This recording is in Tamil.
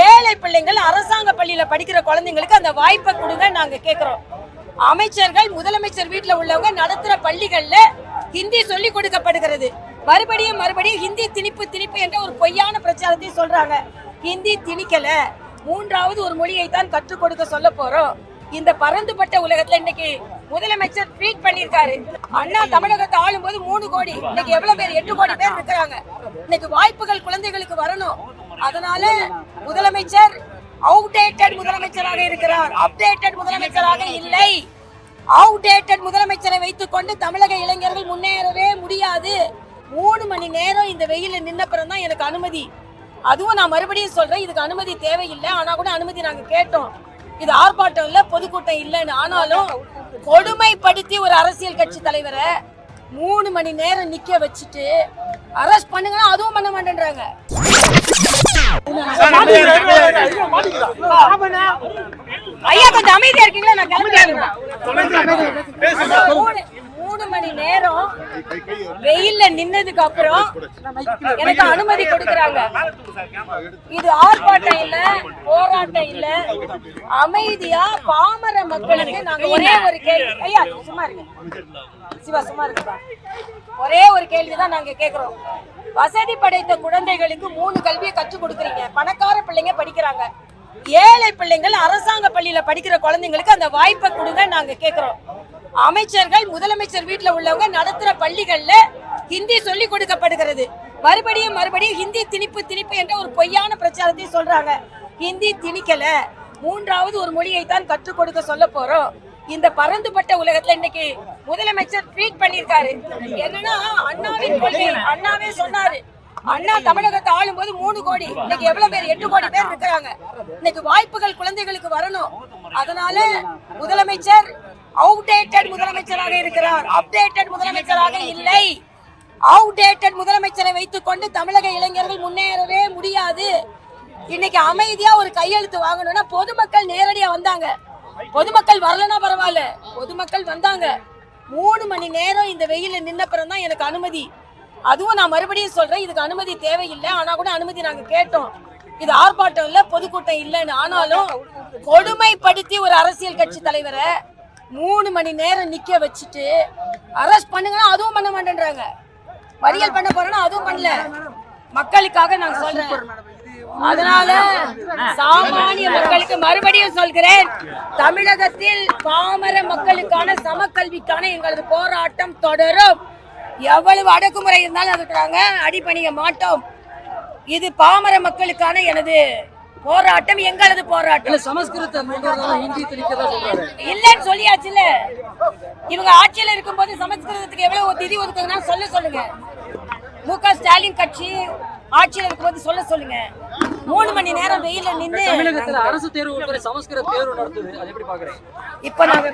ஏழை பிள்ளைங்கள் அரசாங்க பள்ளியில படிக்கிற குழந்தைங்களுக்கு அந்த வாய்ப்பை கொடுங்க நாங்க கேக்குறோம். அமைச்சர்கள் முதலமைச்சர் வீட்டுல உள்ளவங்க நடத்துற பள்ளிகள்ல ஹிந்தி சொல்லி கொடுக்கப்படுகிறது. மறுபடியும் ஹிந்தி திணிப்பு என்ற ஒரு பொய்யான பிரச்சாரத்தை சொல்றாங்க. ஹிந்தி திணிக்கல, மூன்றாவது ஒரு மொழியை தான் கற்றுக் கொடுக்க சொல்ல போறோம். இந்த பரந்துபட்ட உலகத்துல இன்னைக்கு முதலமைச்சர் ட்வீட் பண்ணிருக்காரு. அண்ணா தமிழகத்தை ஆளும் போது 3 கோடி, இன்னைக்கு எவ்வளவு பேர் 8 கோடி பேர் இருக்கிறாங்க. இன்னைக்கு வாய்ப்புகள் குழந்தைகளுக்கு வரணும். அதனால முதலமைச்சர் அவுடேட்டட் முதலமைச்சராக இருக்கிறார், அப்டேட்டட் முதலமைச்சராக இல்லை. அவுடேட்டட் முதலமைச்சரை வைத்துக் கொண்டு தமிழக இளைஞர்கள் முன்னேறவே முடியாது. 3 மணி நேரம் இந்த வெயில நின்னப்புறம் தான் எனக்கு அனுமதி. அதுவும் நான் மறுபடியும் சொல்றேன், இதுக்கு அனுமதி தேவையில்லை. ஆனா கூட அனுமதி நாங்க கேட்டோம். இது ஆர்ப்பாட்டம் இல்ல, பொதுக்கூட்டம் இல்லைன்னு. ஆனாலும் கொடுமைப்படுத்தி ஒரு அரசியல் கட்சி தலைவரை 3 மணி நேரம் நிக்க வச்சுட்டு அரெஸ்ட் பண்ணுங்கன்னா அதுவும் பண்ண மாட்டேன்றாங்க. ஐயா கொஞ்சம் அமைதியா இருக்கீங்களா? நான் கிளம்புறேன். 3 மணி நேரம் வெயில்ல நின்னதுக்கு அப்புறம் எனக்கு அனுமதி கொடுக்கறாங்க. இது ஆர்ப்பாட்டம் இல்ல, போராட்டம் இல்ல, அமைதியா பாமர மக்களுக்கு நாங்க ஒரே ஒரு கேள்வி. ஐயா சும்மா இருங்க, சிவா சும்மா இருங்கப்பா. ஒரே ஒரு கேள்விதான் நாங்க கேக்குறோம். வசதி படைத்த குழந்தைகளுக்கு 3 கல்வியை கற்றுக் கொடுக்குறீங்க, பணக்கார பிள்ளைங்க படிக்கிறாங்க. ஏழை பிள்ளைங்கள் அரசாங்க பள்ளியில படிக்கிற குழந்தைங்களுக்கு அந்த வாய்ப்பை கொடுங்க நாங்க கேக்குறோம். அமைச்சர்கள் முதலமைச்சர் வீட்டுல உள்ளவங்க நடத்துற பள்ளிகள்ல ஹிந்தி சொல்லி கொடுக்கப்படுகிறது. மறுபடியும் ஹிந்தி திணிப்பு என்ற ஒரு பொய்யான பிரச்சாரத்தை சொல்றாங்க. ஹிந்தி திணிக்கல, மூன்றாவது ஒரு மொழியை தான் கற்றுக் கொடுக்க சொல்ல போறோம். இந்த பரந்துபட்ட உலகத்துல இன்னைக்கு முதலமைச்சர் ட்வீட் பண்ணிருக்காரு. என்னன்னா அண்ணாவின் கொள்கை, அண்ணாவே சொன்னாரு. அண்ணா தமிழகத்தை ஆளும் போது 3 கோடி, இன்னைக்கு எவ்வளவு பேர் 8 கோடி பேர் இருக்கிறாங்க. இன்னைக்கு வாய்ப்புகள் குழந்தைகளுக்கு வரணும். அதனால முதலமைச்சர் அவுடேட்டட் முதலமைச்சராக இருக்கிறார், அப்டேட்டட் முதலமைச்சராக இல்லை. அவுடேட்டட் முதலமைச்சரை வைத்துக் கொண்டு தமிழக இளைஞர்கள் முன்னேறவே முடியாது. இன்னைக்கு அமைதியா ஒரு கையெழுத்து வாங்கணும்னா பொதுமக்கள் நேரடியா வந்தாங்க. பொதுமக்கள் வரலன்னா பரவாயில்ல, பொதுமக்கள் வந்தாங்க. 3 மணி நேரம் இந்த வெயில நின்னப்புறம் தான் எனக்கு அனுமதி. அதுவும் நான் மறுபடியும் சொல்றேன், இதுக்கு அனுமதி தேவையில்லை. ஆனா கூட அனுமதி நாங்க கேட்டோம். இது ஆர்ப்பாட்டம் இல்ல, பொதுக்கூட்டம் இல்லைன்னு. ஆனாலும் கொடுமைப்படுத்தி ஒரு அரசியல் கட்சி தலைவரை 3 மணி நேரம் நிக்க வச்சுட்டு அரெஸ்ட் பண்ணுங்கன்னா அதுவும் பண்ண மாட்டேன்றாங்க. மறியல் பண்ண போறோம்னா அதுவும் பண்ணல. மக்களுக்காக நான் சொல்றேன். அதனால சாமானிய மக்களுக்கு மறுபடியும் சொல்கிறேன், தமிழகத்தில் பாமர மக்களுக்கான சமக்கல்விக்கான எங்களது போராட்டம் தொடரும். எவ்வளவு அடக்குமுறை இருந்தாலும் அதுக்கு நாங்க அடிபணிய மாட்டோம். இது பாமர மக்களுக்கான எனது போராட்டம், எங்களது போராட்டம். சமஸ்கிருதம் இல்லன்னு சொல்லியாச்சுல. இவங்க ஆட்சியில இருக்கும் போது சமஸ்கிருதத்துக்கு எவ்வளவு நிதி ஒதுக்குதுன்னா சொல்லுங்க. மு.க. ஸ்டாலின் கட்சி ஆட்சியில இருக்கும்போது சொல்லுங்க. 3 மணி நேரம் வெயில நின்று தமிழகத்துல அரசு தேர்வு உட்பட சமஸ்கிருத தேர்வு நடத்துது, அதை எப்படி பாக்குறீங்க? இப்ப நாங்க